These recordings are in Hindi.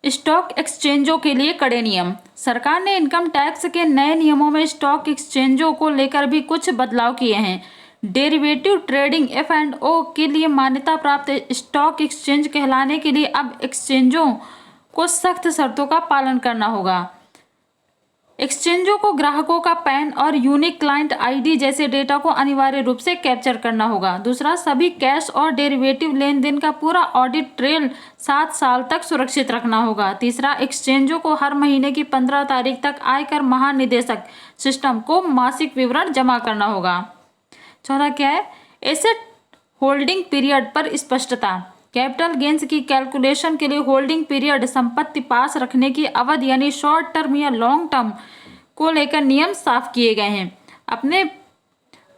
स्टॉक एक्सचेंजों के लिए कड़े नियम। सरकार ने इनकम टैक्स के नए नियमों में स्टॉक एक्सचेंजों को लेकर भी कुछ बदलाव किए हैं। डेरिवेटिव ट्रेडिंग F&O के लिए मान्यता प्राप्त स्टॉक एक्सचेंज कहलाने के लिए अब एक्सचेंजों को सख्त शर्तों का पालन करना होगा। एक्सचेंजों को ग्राहकों का पैन और यूनिक क्लाइंट आईडी जैसे डेटा को अनिवार्य रूप से कैप्चर करना होगा। दूसरा, सभी कैश और डेरिवेटिव लेन देन का पूरा ऑडिट ट्रेल 7 साल तक सुरक्षित रखना होगा। तीसरा, एक्सचेंजों को हर महीने की 15 तारीख तक आयकर महानिदेशक सिस्टम को मासिक विवरण जमा करना होगा। चौथा क्या है, एसेट होल्डिंग पीरियड पर स्पष्टता। कैपिटल गेन्स की कैलकुलेशन के लिए होल्डिंग पीरियड, संपत्ति पास रखने की अवधि यानी शॉर्ट टर्म या लॉन्ग टर्म को लेकर नियम साफ किए गए हैं। अपने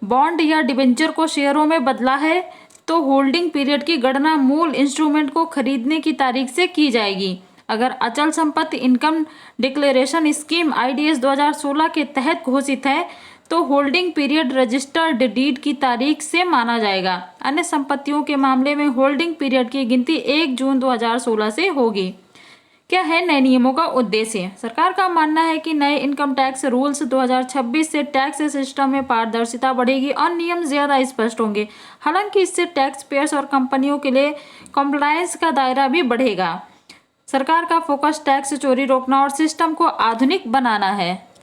बॉन्ड या डिबेंचर को शेयरों में बदला है तो होल्डिंग पीरियड की गणना मूल इंस्ट्रूमेंट को खरीदने की तारीख से की जाएगी। अगर अचल संपत्ति इनकम डिक्लेरेशन स्कीम IDS 2016 के तहत घोषित है तो होल्डिंग पीरियड रजिस्टर्ड डीड की तारीख से माना जाएगा। अन्य संपत्तियों के मामले में होल्डिंग पीरियड की गिनती 1 जून 2016 से होगी। क्या है नए नियमों का उद्देश्य? सरकार का मानना है कि नए इनकम टैक्स रूल्स 2026 से टैक्स सिस्टम में पारदर्शिता बढ़ेगी और नियम ज्यादा स्पष्ट होंगे। हालांकि इससे टैक्स पेयर्स और कंपनियों के लिए कॉम्प्लायंस का दायरा भी बढ़ेगा। सरकार का फोकस टैक्स चोरी रोकना और सिस्टम को आधुनिक बनाना है।